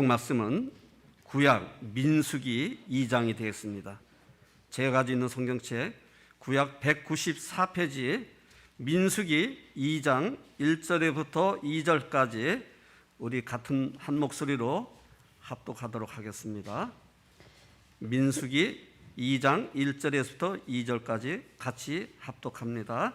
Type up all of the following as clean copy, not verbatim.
말씀은 구약 민수기 2장이 되겠습니다. 제가 가지고 있는 성경책 구약 194페이지 민수기 2장 1절부터 2절까지 우리 같은 한 목소리로 합독하도록 하겠습니다. 민수기 2장 1절에서부터 2절까지 같이 합독합니다.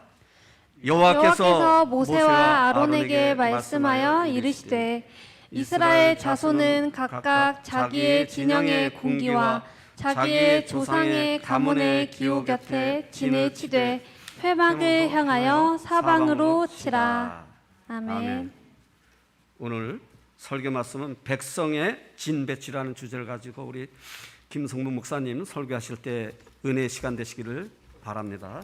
여호와께서 모세와 아론에게 말씀하여 이르시되 이스라엘 자손은 각각 자기의 진영의 공기와 자기의 조상의 가문의 기호 곁에 진을 치되 회막을 향하여 사방으로 치라. 아멘. 오늘 설교 말씀은 백성의 진배치라는 주제를 가지고 우리 김성문 목사님 설교하실 때 은혜의 시간 되시기를 바랍니다.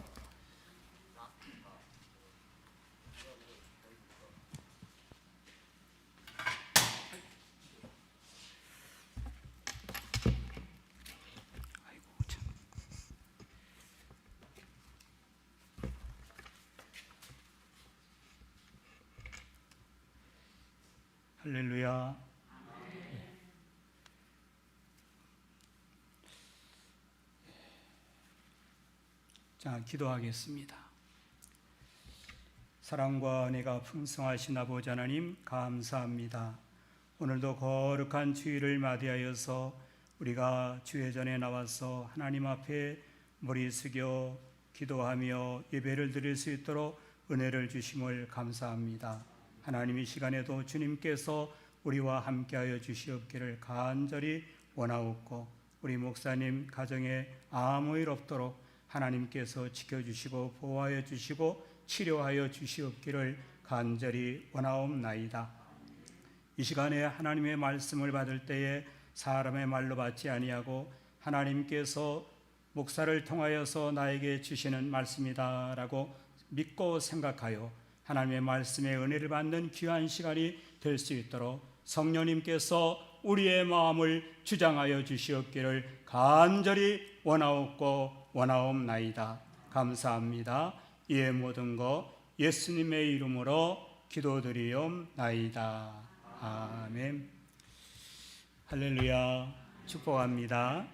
할렐루야. 자, 기도하겠습니다. 사랑과 은혜가 풍성하신 아버지 하나님 감사합니다. 오늘도 거룩한 주일을 맞이하여서 우리가 주의 전에 나와서 하나님 앞에 머리 숙여 기도하며 예배를 드릴 수 있도록 은혜를 주심을 감사합니다. 하나님 이 시간에도 주님께서 우리와 함께하여 주시옵기를 간절히 원하옵고 우리 목사님 가정에 아무 일 없도록 하나님께서 지켜주시고 보호하여 주시고 치료하여 주시옵기를 간절히 원하옵나이다. 이 시간에 하나님의 말씀을 받을 때에 사람의 말로 받지 아니하고 하나님께서 목사를 통하여서 나에게 주시는 말씀이다라고 믿고 생각하여 하나님의 말씀의 은혜를 받는 귀한 시간이 될 수 있도록 성령님께서 우리의 마음을 주장하여 주시옵기를 간절히 원하옵고 원하옵나이다. 감사합니다. 이의 모든 것 예수님의 이름으로 기도드리옵나이다. 아멘. 할렐루야. 축복합니다.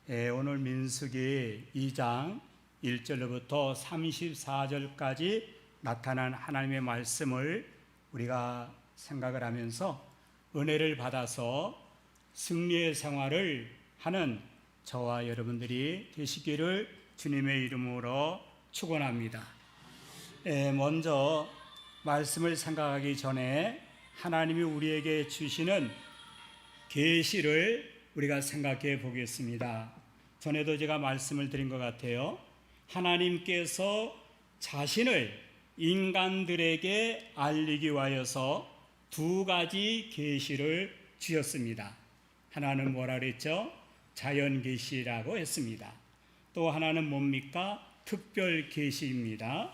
오늘 민수기 2장 1절부터 34절까지 나타난 하나님의 말씀을 우리가 생각을 하면서 은혜를 받아서 승리의 생활을 하는 저와 여러분들이 되시기를 주님의 이름으로 축원합니다. 먼저 말씀을 생각하기 전에 하나님이 우리에게 주시는 계시를 우리가 생각해 보겠습니다. 전에도 제가 말씀을 드린 것 같아요. 하나님께서 자신을 인간들에게 알리기 위하여서 두 가지 계시를 주셨습니다. 하나는 뭐라 그랬죠? 자연 계시라고 했습니다. 또 하나는 뭡니까? 특별 계시입니다.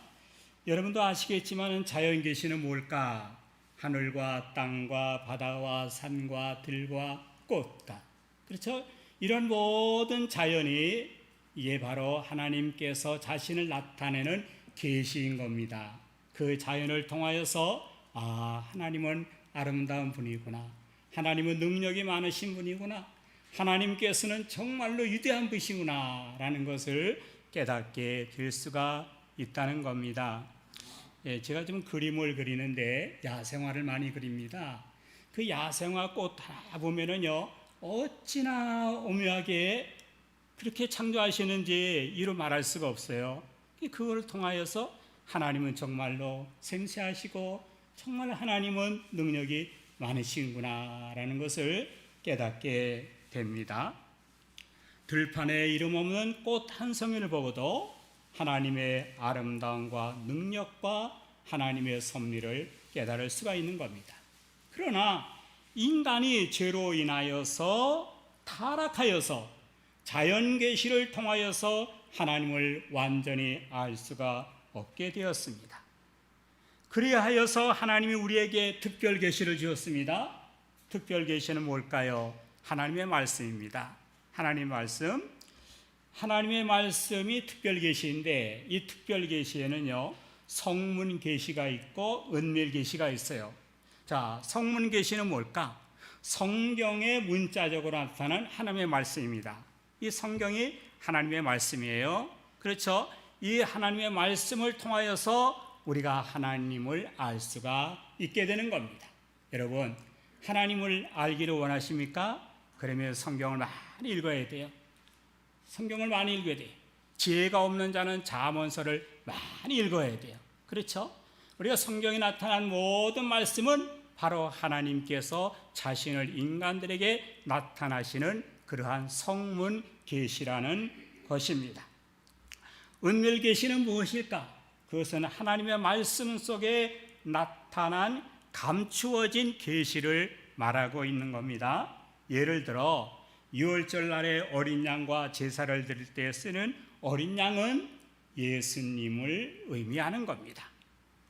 여러분도 아시겠지만 자연 계시는 뭘까? 하늘과 땅과 바다와 산과 들과 꽃과, 그렇죠? 이런 모든 자연이 이게 바로 하나님께서 자신을 나타내는 계시인 겁니다. 그 자연을 통하여서 하나님은 아름다운 분이구나, 하나님은 능력이 많으신 분이구나, 하나님께서는 정말로 위대한 분이시구나 라는 것을 깨닫게 될 수가 있다는 겁니다. 제가 좀 그림을 그리는데 야생화를 많이 그립니다. 그 야생화 꽃 다 보면은요, 어찌나 오묘하게 그렇게 창조하시는지 이루 말할 수가 없어요. 그걸 통하여서 하나님은 정말로 생시하시고 정말 하나님은 능력이 많으시구나 라는 것을 깨닫게 됩니다. 들판에 이름 없는 꽃 한 송이를 보고도 하나님의 아름다움과 능력과 하나님의 섭리를 깨달을 수가 있는 겁니다. 그러나 인간이 죄로 인하여서 타락하여서 자연 계시를 통하여서 하나님을 완전히 알 수가 없게 되었습니다. 그리하여서 하나님이 우리에게 특별 계시를 주었습니다. 특별 계시는 뭘까요? 하나님의 말씀입니다. 하나님의 말씀. 하나님의 말씀이 특별 계시인데 이 특별 계시에는요, 성문 계시가 있고 은밀 계시가 있어요. 자, 성문 계시는 뭘까? 성경에 문자적으로 나타난 하나님의 말씀입니다. 이 성경이 하나님의 말씀이에요. 그렇죠? 이 하나님의 말씀을 통하여서 우리가 하나님을 알 수가 있게 되는 겁니다. 여러분, 하나님을 알기를 원하십니까? 그러면 성경을 많이 읽어야 돼요. 성경을 많이 읽어야 돼요. 지혜가 없는 자는 잠언서를 많이 읽어야 돼요. 그렇죠? 우리가 성경에 나타난 모든 말씀은 바로 하나님께서 자신을 인간들에게 나타나시는 그러한 성문 계시라는 것입니다. 은밀 계시는 무엇일까? 그것은 하나님의 말씀 속에 나타난 감추어진 계시를 말하고 있는 겁니다. 예를 들어 유월절 날에 어린 양과 제사를 드릴 때 쓰는 어린 양은 예수님을 의미하는 겁니다.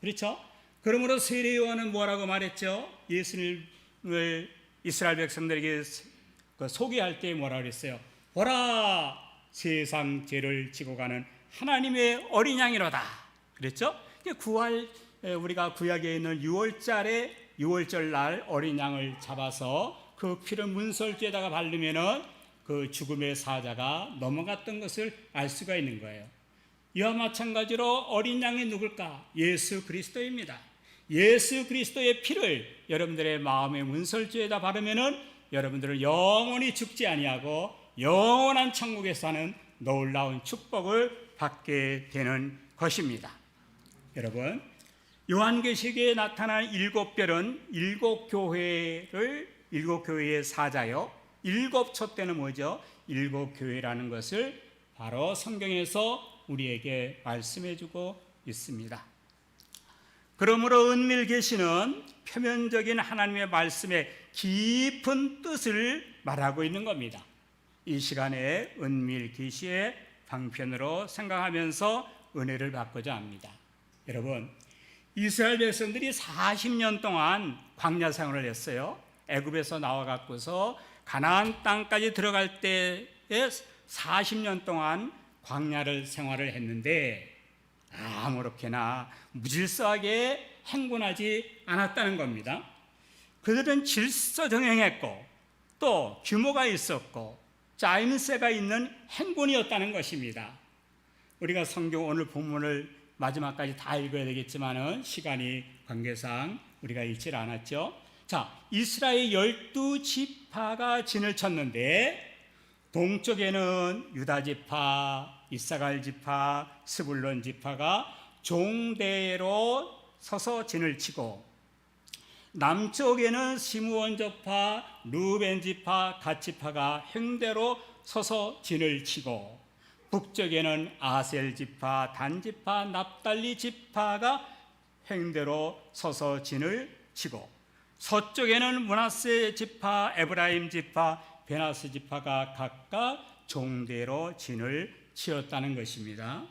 그렇죠? 그러므로 세례 요한은 뭐라고 말했죠? 예수님을 이스라엘 백성들에게 소개할 때 뭐라고 그랬어요? 보라, 세상 죄를 지고 가는 하나님의 어린 양이로다. 그랬죠? 우리가 구약에 있는 유월절 날 어린 양을 잡아서 그 피를 문설주에다가 바르면은 그 죽음의 사자가 넘어갔던 것을 알 수가 있는 거예요. 이와 마찬가지로 어린 양이 누굴까? 예수 그리스도입니다. 예수 그리스도의 피를 여러분들의 마음의 문설주에다 바르면은 여러분들은 영원히 죽지 아니하고 영원한 천국에 사는 놀라운 축복을 받게 되는 것입니다. 여러분, 요한계시록에 나타난 7별은 7교회의 사자요. 7촛대는 뭐죠? 7교회라는 것을 바로 성경에서 우리에게 말씀해주고 있습니다. 그러므로 은밀 계시는 표면적인 하나님의 말씀의 깊은 뜻을 말하고 있는 겁니다. 이 시간에 은밀 계시의 방편으로 생각하면서 은혜를 받고자 합니다. 여러분, 이스라엘 백성들이 40년 동안 광야 생활을 했어요. 애굽에서 나와 갖고서 가나안 땅까지 들어갈 때에 40년 동안 광야를 생활을 했는데 아무렇게나 무질서하게 행군하지 않았다는 겁니다. 그들은 질서정연했고 또 규모가 있었고 짜임새가 있는 행군이었다는 것입니다. 우리가 성경 오늘 본문을 마지막까지 다 읽어야 되겠지만은 시간이 관계상 우리가 읽질 않았죠. 자, 이스라엘 12지파가 진을 쳤는데 동쪽에는 유다 지파, 이사갈 지파, 스불론 지파가 종대로 서서 진을 치고 남쪽에는 시므온 지파, 루벤 지파, 갓 지파가 행대로 서서 진을 치고 북쪽에는 아셀 지파, 단 지파, 납달리 지파가 행대로 서서 진을 치고 서쪽에는 므낫세 지파, 에브라임 지파, 베나스 지파가 각각 종대로 진을 치었다는 것입니다.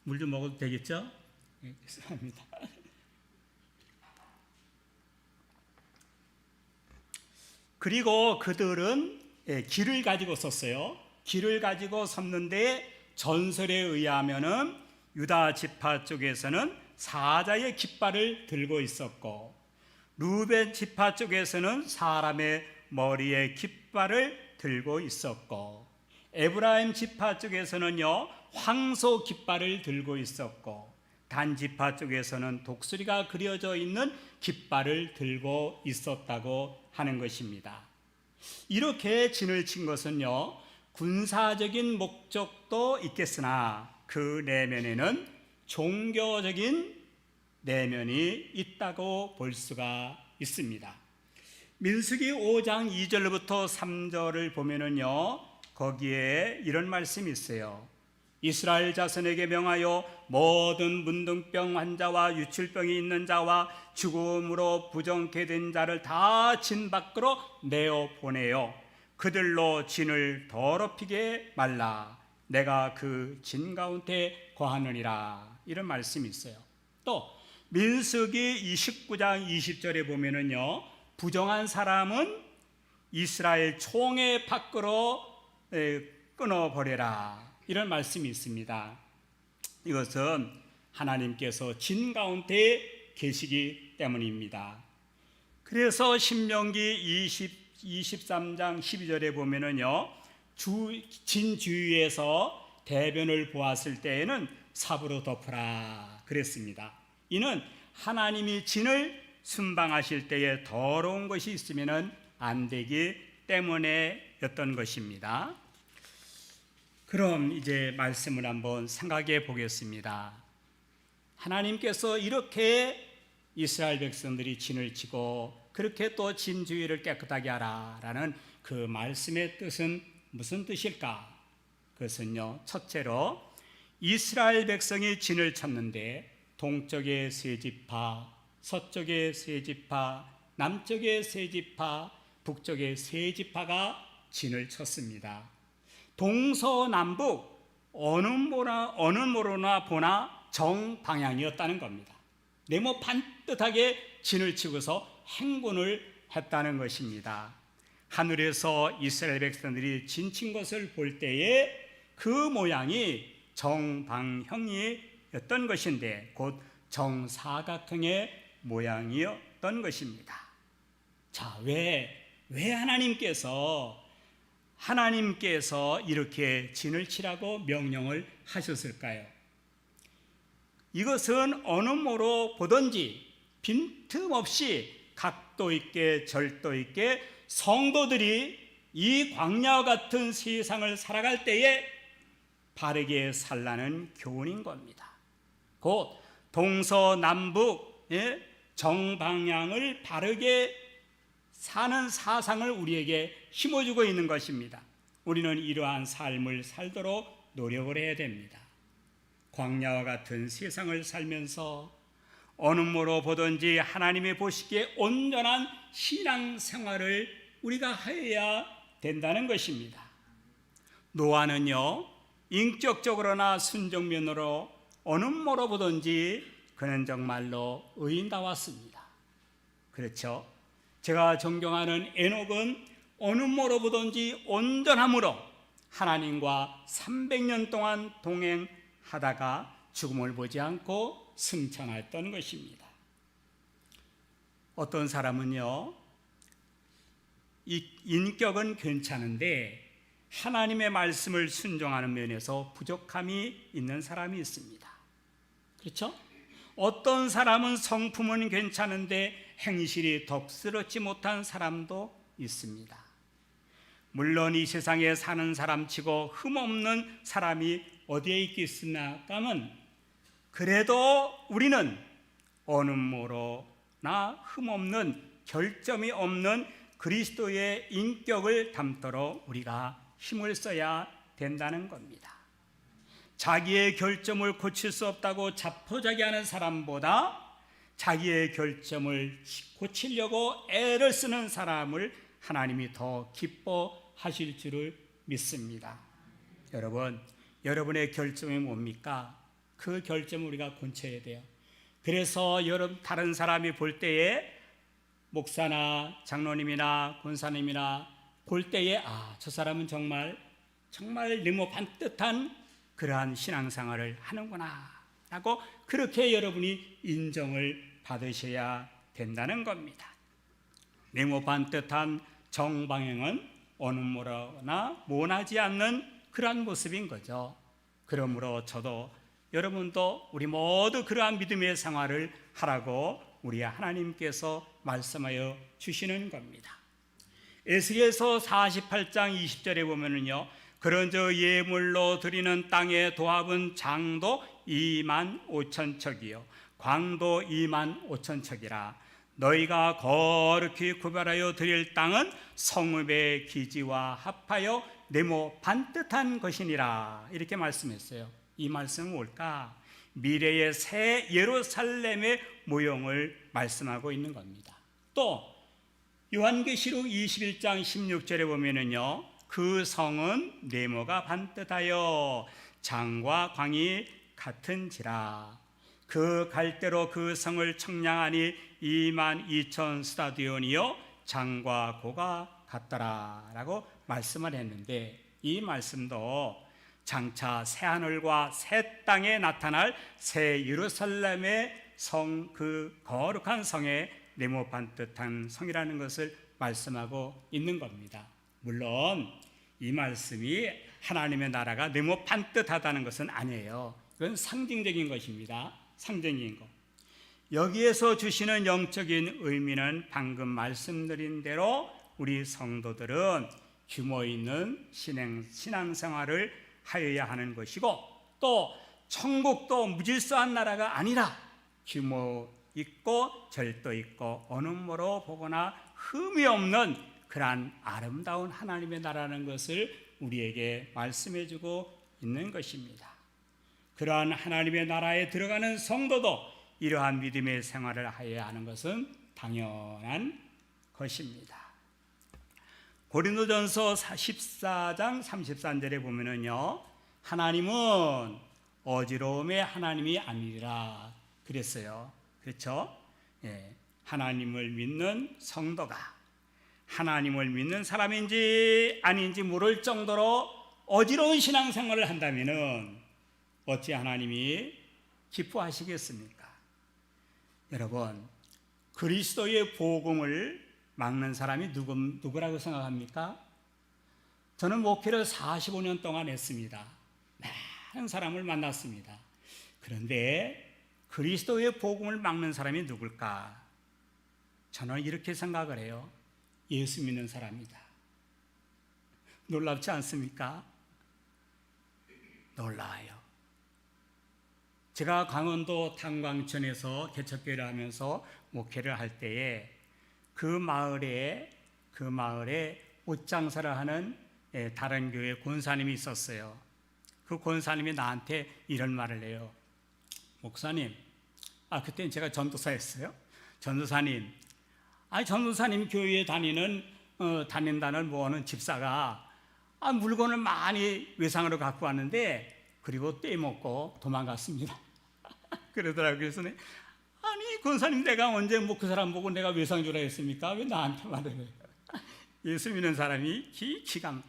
물 좀 먹어도 되겠죠? 네, 죄송합니다. 그리고 그들은 길을 가지고 섰어요. 길을 가지고 섰는데 전설에 의하면은 유다 지파 쪽에서는 사자의 깃발을 들고 있었고 루벤 지파 쪽에서는 사람의 머리에 깃발을 들고 있었고 에브라임 지파 쪽에서는요 황소 깃발을 들고 있었고 단 지파 쪽에서는 독수리가 그려져 있는 깃발을 들고 있었다고 하는 것입니다. 이렇게 진을 친 것은요 군사적인 목적도 있겠으나 그 내면에는 종교적인 내면이 있다고 볼 수가 있습니다. 민수기 5장 2절부터 3절을 보면은요 거기에 이런 말씀이 있어요. 이스라엘 자손에게 명하여 모든 문둥병 환자와 유출병이 있는 자와 죽음으로 부정케 된 자를 다 진 밖으로 내어 보내요. 그들로 진을 더럽히게 말라. 내가 그 진 가운데 거하느니라. 이런 말씀이 있어요. 또 민수기 29장 20절에 보면은요 부정한 사람은 이스라엘 총회 밖으로 끊어버려라. 이런 말씀이 있습니다. 이것은 하나님께서 진 가운데 계시기 때문입니다. 그래서 신명기 23장 12절에 보면은요, 진 주위에서 대변을 보았을 때에는 삽으로 덮으라 그랬습니다. 이는 하나님이 진을 순방하실 때에 더러운 것이 있으면은 안 되기 때문에였던 것입니다. 그럼 이제 말씀을 한번 생각해 보겠습니다. 하나님께서 이렇게 이스라엘 백성들이 진을 치고 그렇게 또 진 주위를 깨끗하게 하라라는 그 말씀의 뜻은 무슨 뜻일까? 그것은요, 첫째로 이스라엘 백성이 진을 쳤는데 동쪽의 세 지파, 서쪽의 세 지파, 남쪽의 세 지파, 북쪽의 세 지파가 진을 쳤습니다. 동서남북 어느 모로나 보나 정방향이었다는 겁니다. 네모 반듯하게 진을 치고서 행군을 했다는 것입니다. 하늘에서 이스라엘 백성들이 진친 것을 볼 때에 그 모양이 정방형이었던 것인데 곧 정사각형의 모양이었던 것입니다. 자, 왜 하나님께서 이렇게 진을 치라고 명령을 하셨을까요? 이것은 어느 모로 보든지 빈틈없이 각도 있게 절도 있게 성도들이 이 광야와 같은 세상을 살아갈 때에 바르게 살라는 교훈인 겁니다. 곧 동서남북 정방향을 바르게 사는 사상을 우리에게 심어주고 있는 것입니다. 우리는 이러한 삶을 살도록 노력을 해야 됩니다. 광야와 같은 세상을 살면서 어느 모로 보든지 하나님이 보시기에 온전한 신앙생활을 우리가 하여야 된다는 것입니다. 노아는요, 인격적으로나 순종면으로 어느 모로 보든지 그는 정말로 의인다웠습니다. 그렇죠? 제가 존경하는 에녹은 어느 모로 보든지 온전함으로 하나님과 300년 동안 동행하다가 죽음을 보지 않고 승천했던 것입니다. 어떤 사람은요, 이 인격은 괜찮은데 하나님의 말씀을 순종하는 면에서 부족함이 있는 사람이 있습니다. 그렇죠? 어떤 사람은 성품은 괜찮은데 행실이 덕스럽지 못한 사람도 있습니다. 물론 이 세상에 사는 사람치고 흠없는 사람이 어디에 있겠으나 까면 그래도 우리는 어느 모로나 흠없는 결점이 없는 그리스도의 인격을 담도록 우리가 힘을 써야 된다는 겁니다. 자기의 결점을 고칠 수 없다고 자포자기하는 사람보다 자기의 결점을 고치려고 애를 쓰는 사람을 하나님이 더 기뻐하실 줄을 믿습니다. 여러분, 여러분의 결점이 뭡니까? 그 결점을 우리가 고쳐야 돼요. 그래서 여러분 다른 사람이 볼 때에 목사나 장로님이나 권사님이나 볼 때에 저 사람은 정말 네모 반듯한 그러한 신앙생활을 하는구나 라고 그렇게 여러분이 인정을 받으셔야 된다는 겁니다. 네모 반듯한 정방향은 어느 모로나 모나지 않는 그러한 모습인 거죠. 그러므로 저도 여러분도 우리 모두 그러한 믿음의 생활을 하라고 우리 하나님께서 말씀하여 주시는 겁니다. 에스겔서 48장 20절에 보면은요, 그런저 예물로 드리는 땅의 도합은 장도 2만 5천 척이요 광도 2만 5천 척이라. 너희가 거룩히 구별하여 드릴 땅은 성읍의 기지와 합하여 네모 반듯한 것이니라. 이렇게 말씀했어요. 이 말씀은 뭘까? 미래의 새 예루살렘의 모형을 말씀하고 있는 겁니다. 또 요한계시록 21장 16절에 보면은요, 그 성은 네모가 반듯하여 장과 광이 같은지라. 그 갈대로 그 성을 청량하니 2만 2천 스타디온이요 장과 고가 같더라 라고 말씀을 했는데, 이 말씀도 장차 새하늘과 새 땅에 나타날 새 예루살렘의 성, 그 거룩한 성에 네모 반듯한 성이라는 것을 말씀하고 있는 겁니다. 물론 이 말씀이 하나님의 나라가 네모 반듯하다는 것은 아니에요. 그건 상징적인 것입니다. 상징적인 것. 여기에서 주시는 영적인 의미는 방금 말씀드린 대로 우리 성도들은 규모 있는 신앙생활을 하여야 하는 것이고, 또 천국도 무질서한 나라가 아니라 규모 있고 절도 있고 어느 뭐로 보거나 흠이 없는 그러한 아름다운 하나님의 나라라는 것을 우리에게 말씀해주고 있는 것입니다. 그러한 하나님의 나라에 들어가는 성도도 이러한 믿음의 생활을 하여야 하는 것은 당연한 것입니다. 고린도전서 14장 33절에 보면은요, 하나님은 어지러움의 하나님이 아니라 그랬어요. 그렇죠? 예, 하나님을 믿는 성도가 하나님을 믿는 사람인지 아닌지 모를 정도로 어지러운 신앙생활을 한다면은 어찌 하나님이 기뻐하시겠습니까? 여러분, 그리스도의 복음을 막는 사람이 누구라고 생각합니까? 저는 목회를 45년 동안 했습니다. 많은 사람을 만났습니다. 그런데 그리스도의 복음을 막는 사람이 누굴까? 저는 이렇게 생각을 해요. 예수 믿는 사람이다. 놀랍지 않습니까? 놀라워요. 제가 강원도 탄광천에서 개척교회를 하면서 목회를 할 때에 그 마을에 옷장사를 하는 다른 교회 권사님이 있었어요. 그 권사님이 나한테 이런 말을 해요. 목사님, 그때는 제가 전도사였어요. 전도사님, 전도사님 교회에 다닌다는 뭐하는 집사가 물건을 많이 외상으로 갖고 왔는데 그리고 떼먹고 도망갔습니다. 그러더라고요. 그래서 권사님, 내가 언제 그 사람 보고 내가 외상 주라 했습니까? 왜 나한테 말을 해요? 예수 믿는 사람이 기강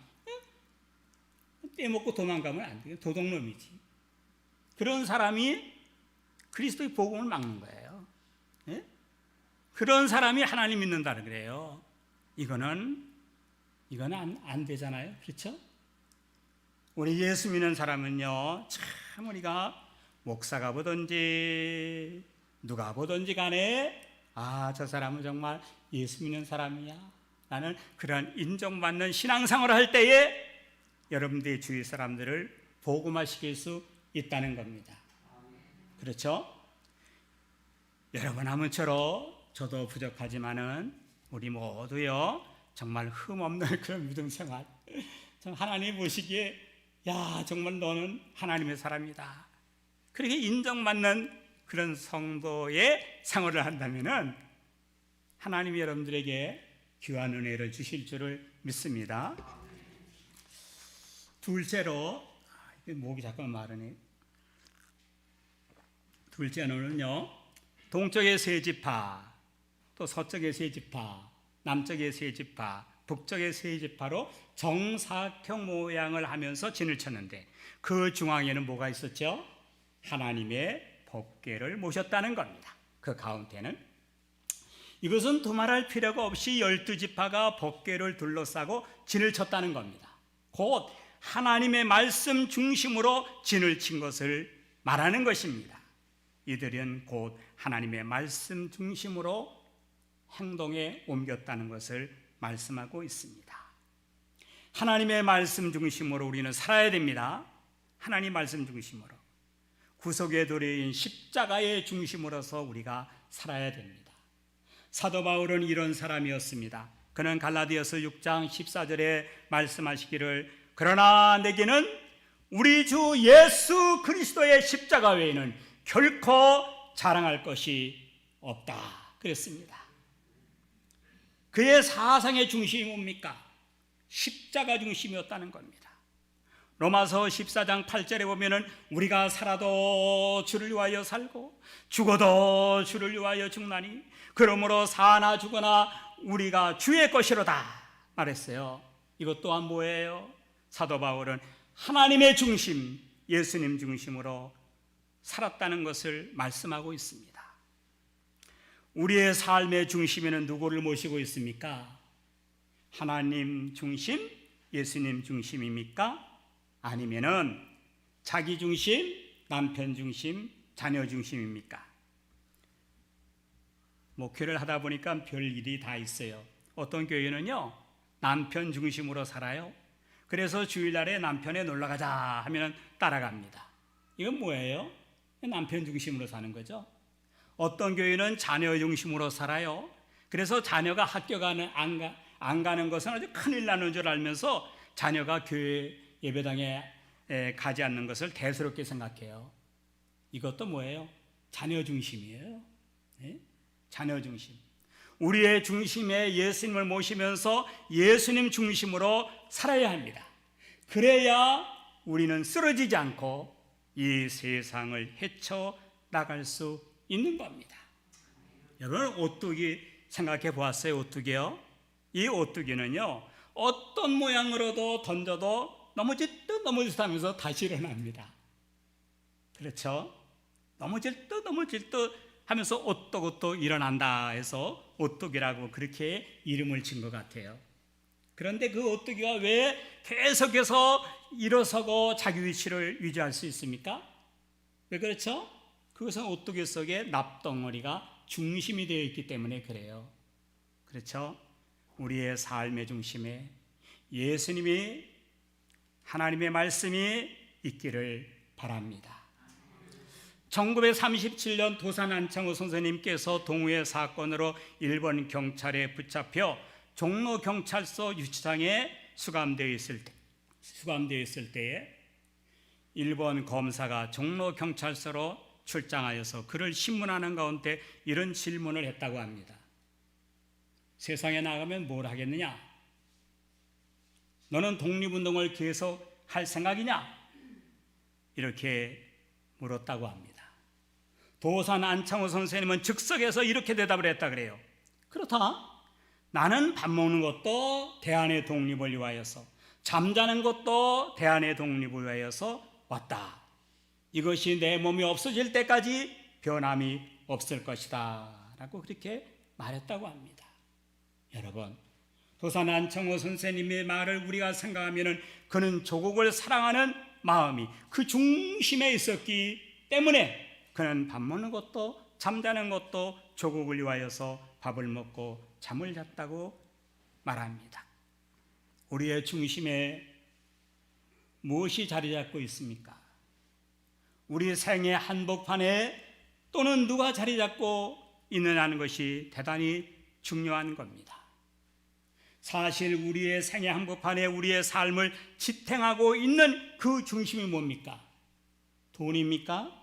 떼먹고 도망가면 안 돼요. 도둑놈이지. 그런 사람이 그리스도의 복음을 막는 거예요. 예? 그런 사람이 하나님 믿는다는 그래요. 이거는 안 되잖아요. 그렇죠? 우리 예수 믿는 사람은요, 참 우리가 목사가 보든지 누가 보든지 간에 저 사람은 정말 예수 믿는 사람이야. 나는 그런 인정받는 신앙생활을 할 때에 여러분들의 주위 사람들을 복음화시킬 수 있다는 겁니다. 그렇죠? 여러분 아무쪼록 저도 부족하지만은 우리 모두요 정말 흠없는 그런 믿음 생활, 하나님 보시기에 정말 너는 하나님의 사람이다, 그렇게 인정받는 그런 성도의 생활을 한다면은 하나님이 여러분들에게 귀한 은혜를 주실 줄을 믿습니다. 둘째로, 목이 잠깐 마르네. 둘째로는요, 동쪽의 세 지파, 또 서쪽의 세 지파, 남쪽의 세 지파, 북쪽의 세 지파로 정사각 모양을 하면서 진을 쳤는데 그 중앙에는 뭐가 있었죠? 하나님의 법궤를 모셨다는 겁니다. 그 가운데는 이것은 두말할 필요가 없이 12지파가 법궤를 둘러싸고 진을 쳤다는 겁니다. 곧 하나님의 말씀 중심으로 진을 친 것을 말하는 것입니다. 이들은 곧 하나님의 말씀 중심으로 행동에 옮겼다는 것을 말씀하고 있습니다. 하나님의 말씀 중심으로 우리는 살아야 됩니다. 하나님 말씀 중심으로, 구속의 도리인 십자가의 중심으로서 우리가 살아야 됩니다. 사도 바울은 이런 사람이었습니다. 그는 갈라디아서 6장 14절에 말씀하시기를, 그러나 내게는 우리 주 예수 그리스도의 십자가 외에는 결코 자랑할 것이 없다 그랬습니다. 그의 사상의 중심이 뭡니까? 십자가 중심이었다는 겁니다. 로마서 14장 8절에 보면은 우리가 살아도 주를 위하여 살고 죽어도 주를 위하여 죽나니 그러므로 사나 죽거나 우리가 주의 것이로다 말했어요. 이것 또한 뭐예요? 사도 바울은 하나님의 중심, 예수님 중심으로 살았다는 것을 말씀하고 있습니다. 우리의 삶의 중심에는 누구를 모시고 있습니까? 하나님 중심, 예수님 중심입니까? 아니면은 자기 중심, 남편 중심, 자녀 중심입니까? 목회를 하다 보니까 별 일이 다 있어요. 어떤 교회는요, 남편 중심으로 살아요. 그래서 주일날에 남편에 놀러 가자 하면 따라갑니다. 이건 뭐예요? 남편 중심으로 사는 거죠. 어떤 교회는 자녀 중심으로 살아요. 그래서 자녀가 학교 안 가는 것은 아주 큰일 나는 줄 알면서 자녀가 교회 예배당에 가지 않는 것을 대수롭게 생각해요. 이것도 뭐예요? 자녀 중심이에요. 네? 자녀 중심. 우리의 중심에 예수님을 모시면서 예수님 중심으로 살아야 합니다. 그래야 우리는 쓰러지지 않고 이 세상을 헤쳐나갈 수 있는 겁니다. 여러분, 오뚜기 생각해 보았어요? 오뚜기요? 이 오뚜기는요, 어떤 모양으로도 던져도 넘어질 듯 하면서 다시 일어납니다. 그렇죠? 넘어질 듯 하면서 오똑오똑 일어난다 해서 오뚜기라고 그렇게 이름을 진 것 같아요. 그런데 그 오뚜기가 왜 계속해서 일어서고 자기 위치를 유지할 수 있습니까? 왜 그렇죠? 그것은 오뚜기 속에 납덩어리가 중심이 되어 있기 때문에 그래요. 그렇죠? 우리의 삶의 중심에 예수님이, 하나님의 말씀이 있기를 바랍니다. 1937년 도산 안창호 선생님께서 동우회 사건으로 일본 경찰에 붙잡혀 종로경찰서 유치장에 수감되어 있을 때에 일본 검사가 종로경찰서로 출장하여서 그를 신문하는 가운데 이런 질문을 했다고 합니다. 세상에 나가면 뭘 하겠느냐? 너는 독립운동을 계속 할 생각이냐? 이렇게 물었다고 합니다. 도산 안창호 선생님은 즉석에서 이렇게 대답을 했다 그래요. 그렇다. 나는 밥 먹는 것도 대한의 독립을 위하여서, 잠자는 것도 대한의 독립을 위하여서 왔다. 이것이 내 몸이 없어질 때까지 변함이 없을 것이다 라고 그렇게 말했다고 합니다. 여러분, 도산 안창호 선생님의 말을 우리가 생각하면 그는 조국을 사랑하는 마음이 그 중심에 있었기 때문에 그는 밥 먹는 것도 잠자는 것도 조국을 위하여서 밥을 먹고 잠을 잤다고 말합니다. 우리의 중심에 무엇이 자리 잡고 있습니까? 우리 생의 한복판에 또는 누가 자리 잡고 있느냐는 것이 대단히 중요한 겁니다. 사실 우리의 생의 한복판에 우리의 삶을 지탱하고 있는 그 중심이 뭡니까? 돈입니까?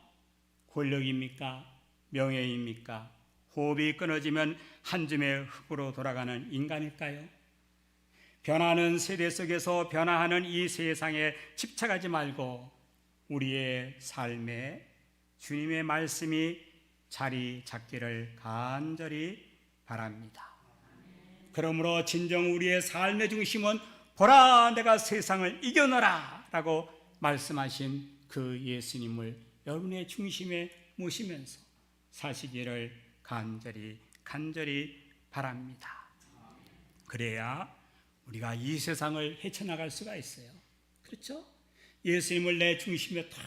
권력입니까? 명예입니까? 호흡이 끊어지면 한 줌의 흙으로 돌아가는 인간일까요? 변하는 세대 속에서 변화하는 이 세상에 집착하지 말고 우리의 삶에 주님의 말씀이 자리 잡기를 간절히 바랍니다. 그러므로 진정 우리의 삶의 중심은 보라 내가 세상을 이겨노라 라고 말씀하신 그 예수님을 여러분의 중심에 모시면서 사시기를 간절히 바랍니다. 그래야 우리가 이 세상을 헤쳐나갈 수가 있어요. 그렇죠? 예수님을 내 중심에 다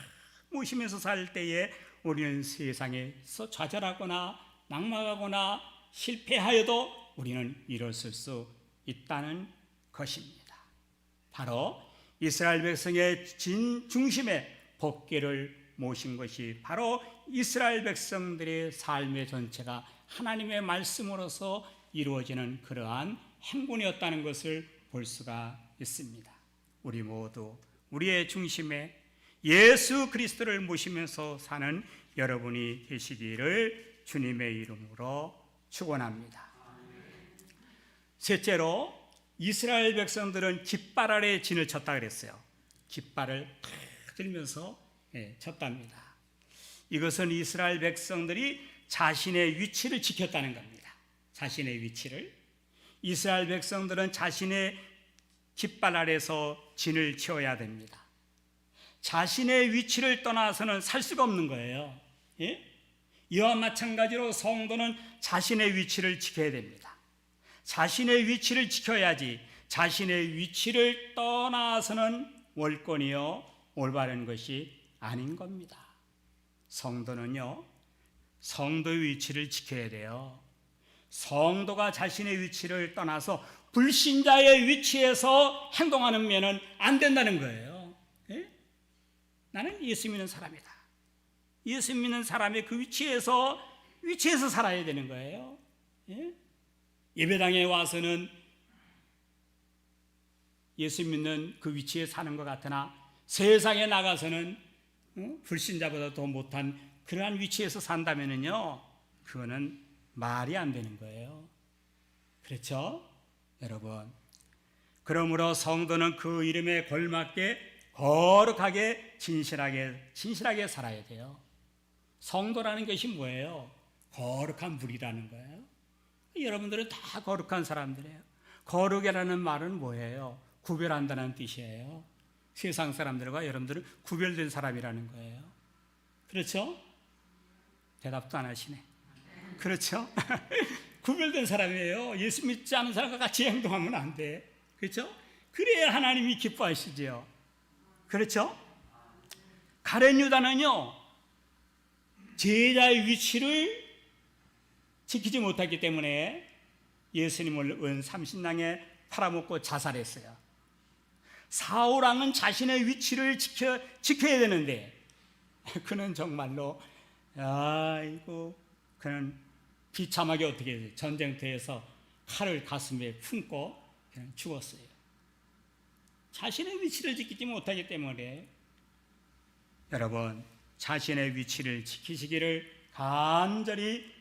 모시면서 살 때에 우리는 세상에서 좌절하거나 낙망하거나 실패하여도 우리는 일어설 수 있다는 것입니다. 바로 이스라엘 백성의 중심에 복귀를 모신 것이 바로 이스라엘 백성들의 삶의 전체가 하나님의 말씀으로서 이루어지는 그러한 행군이었다는 것을 볼 수가 있습니다. 우리 모두 우리의 중심에 예수 그리스도를 모시면서 사는 여러분이 되시기를 주님의 이름으로 축원합니다. 셋째로 이스라엘 백성들은 깃발 아래 진을 쳤다 그랬어요. 깃발을 탁 들면서 쳤답니다. 이것은 이스라엘 백성들이 자신의 위치를 지켰다는 겁니다. 자신의 위치를. 이스라엘 백성들은 자신의 깃발 아래서 진을 치어야 됩니다. 자신의 위치를 떠나서는 살 수가 없는 거예요. 예? 이와 마찬가지로 성도는 자신의 위치를 지켜야 됩니다. 자신의 위치를 지켜야지 자신의 위치를 떠나서는 월권이요 올바른 것이 아닌 겁니다. 성도는요, 성도의 위치를 지켜야 돼요. 성도가 자신의 위치를 떠나서 불신자의 위치에서 행동하는 면은 안 된다는 거예요. 예? 나는 예수 믿는 사람이다. 예수 믿는 사람의 그 위치에서 살아야 되는 거예요. 예? 예배당에 와서는 예수 믿는 그 위치에 사는 것 같으나 세상에 나가서는 불신자보다 더 못한 그러한 위치에서 산다면요, 그거는 말이 안 되는 거예요. 그렇죠? 여러분, 그러므로 성도는 그 이름에 걸맞게 거룩하게 진실하게 살아야 돼요. 성도라는 것이 뭐예요? 거룩한 불이라는 거예요. 여러분들은 다 거룩한 사람들이에요. 거룩이라는 말은 뭐예요? 구별한다는 뜻이에요. 세상 사람들과 여러분들은 구별된 사람이라는 거예요. 그렇죠? 대답도 안 하시네. 그렇죠? 구별된 사람이에요. 예수 믿지 않은 사람과 같이 행동하면 안 돼. 그렇죠? 그래야 하나님이 기뻐하시죠. 그렇죠? 가룟 유다는요, 제자의 위치를 지키지 못했기 때문에 예수님을 은 삼신당에 팔아먹고 자살했어요. 사울왕은 자신의 위치를 지켜야 되는데 그는 정말로 그는 비참하게 어떻게 해요? 전쟁터에서 칼을 가슴에 품고 그냥 죽었어요. 자신의 위치를 지키지 못하기 때문에 여러분, 자신의 위치를 지키시기를 간절히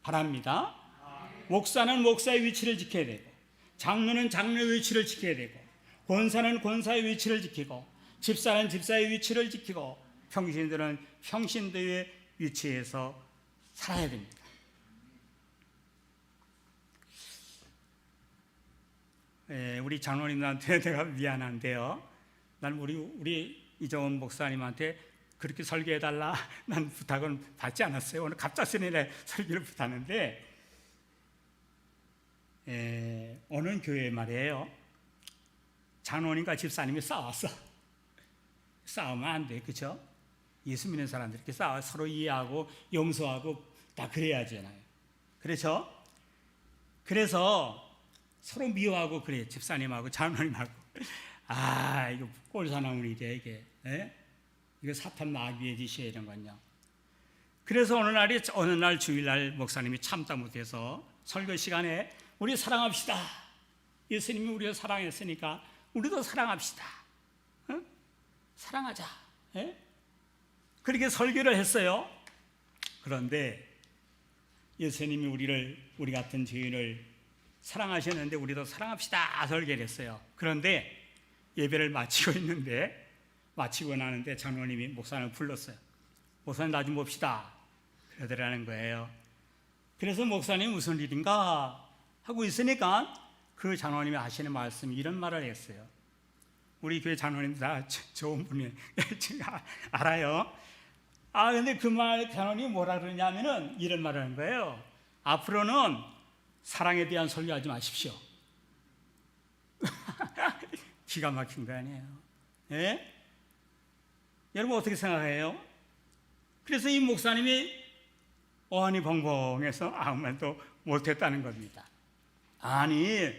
바랍니다. 목사는 목사의 위치를 지켜야 되고, 장로는 장로의 위치를 지켜야 되고, 권사는 권사의 위치를 지키고, 집사는 집사의 위치를 지키고, 평신들은 평신도의 위치에서 살아야 됩니다. 우리 장로님한테 내가 미안한데요, 난 우리 이정원 목사님한테 그렇게 설교해달라 난 부탁은 받지 않았어요. 오늘 갑작스레 설교를 부탁하는데, 어느 교회 말이에요, 장로님과 집사님이 싸웠어. 싸우면 안 돼, 그렇죠? 예수 믿는 사람들 이렇게 싸워 서로 이해하고 용서하고 다 그래야잖아요. 그렇죠? 그래서 서로 미워하고 그래, 집사님하고 장로님하고. 이거 꼴사나무는 이게 이거 사탄 마귀의 짓이에요, 이런 건요. 그래서 어느 날 주일날 목사님이 참다 못해서 설교 시간에 우리 사랑합시다. 예수님이 우리를 사랑했으니까 우리도 사랑합시다. 사랑하자. 그렇게 설교를 했어요. 그런데 예수님이 우리 같은 죄인을 사랑하셨는데 우리도 사랑합시다 설교를 했어요. 그런데 예배를 마치고 나는데 장로님이 목사님을 불렀어요. 목사님 나 좀 봅시다. 그러더라는 거예요. 그래서 목사님 무슨 일인가 하고 있으니까 그 장로님이 하시는 말씀이 이런 말을 했어요. 우리 교회 장로님 다 좋은 분이에요. 알아요. 근데 그 말 장로님이 뭐라 그러냐면은 이런 말을 하는 거예요. 앞으로는 사랑에 대한 설교하지 마십시오. 기가 막힌 거 아니에요. 예? 여러분 어떻게 생각해요? 그래서 이 목사님이 어안이 벙벙해서 아무 말도 못했다는 겁니다. 아니,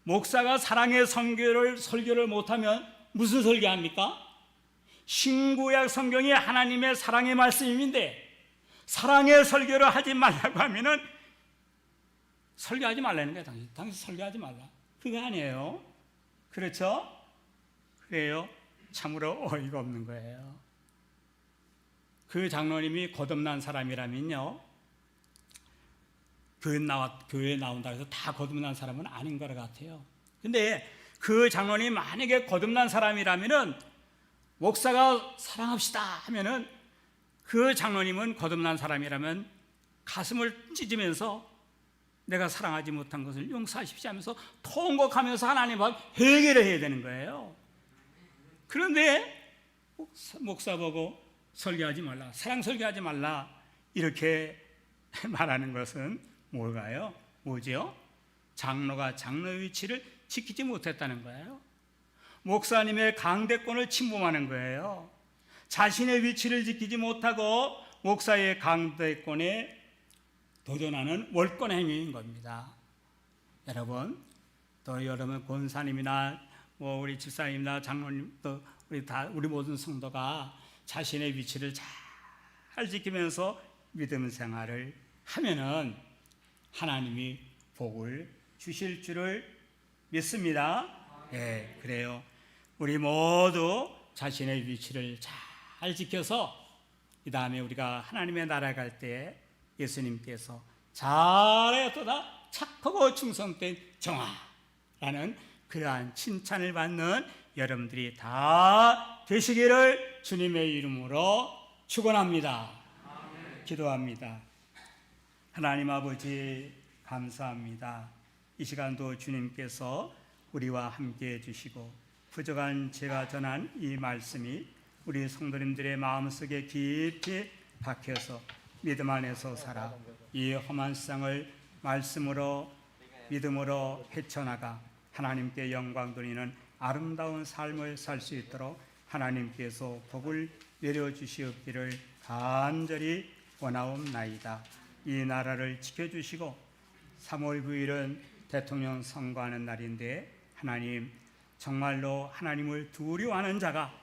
목사가 사랑의 설교를 못하면 무슨 설교합니까? 신구약 성경이 하나님의 사랑의 말씀인데 사랑의 설교를 하지 말라고 하면은 설교하지 말라는 거예요. 당신 설교하지 말라. 그거 아니에요. 그렇죠? 그래요. 참으로 어이가 없는 거예요. 그 장로님이 거듭난 사람이라면요, 교회에 나온다고 해서 다 거듭난 사람은 아닌 것 같아요. 근데 그 장로님이 만약에 거듭난 사람이라면은 목사가 사랑합시다 하면은 그 장로님은 거듭난 사람이라면 가슴을 찢으면서 내가 사랑하지 못한 것을 용서하십시오 하면서 통곡하면서 하나님 앞에 회개를 해야 되는 거예요. 그런데 목사 보고 설교하지 말라, 사랑 설교하지 말라 이렇게 말하는 것은 뭘까요? 뭐죠? 장로가 장로의 위치를 지키지 못했다는 거예요. 목사님의 강대권을 침범하는 거예요. 자신의 위치를 지키지 못하고 목사의 강대권에 도전하는 월권 행위인 겁니다. 여러분, 또 여러분 권사님이나 우리 집사님이나 장로님, 또 우리 모든 성도가 자신의 위치를 잘 지키면서 믿음 생활을 하면은 하나님이 복을 주실 줄을 믿습니다. 예, 그래요. 우리 모두 자신의 위치를 잘 지켜서 이 다음에 우리가 하나님의 나라에 갈 때 예수님께서 잘하였도다 착하고 충성된 정아라는 그러한 칭찬을 받는 여러분들이 다 되시기를 주님의 이름으로 축원합니다. 기도합니다. 하나님 아버지 감사합니다. 이 시간도 주님께서 우리와 함께 해주시고 부족한 제가 전한 이 말씀이 우리 성도님들의 마음속에 깊이 박혀서 믿음 안에서 살아 이 험한 세상을 말씀으로 믿음으로 헤쳐나가 하나님께 영광 돌리는 아름다운 삶을 살 수 있도록 하나님께서 복을 내려주시옵기를 간절히 원하옵나이다. 이 나라를 지켜주시고 3월 9일은 대통령 선거하는 날인데 하나님 정말로 하나님을 두려워하는 자가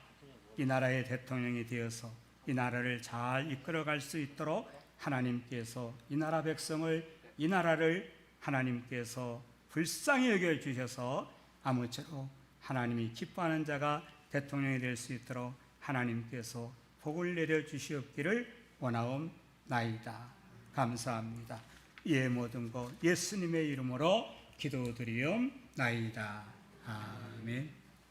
이 나라의 대통령이 되어서 이 나라를 잘 이끌어갈 수 있도록 하나님께서 이 나라 백성을 이 나라를 하나님께서 불쌍히 여겨주셔서 아무쪼록 하나님이 기뻐하는 자가 대통령이 될 수 있도록 하나님께서 복을 내려주시옵기를 원하옵나이다. 감사합니다. 이 모든 것 예수님의 이름으로 기도드리옵나이다. 아멘.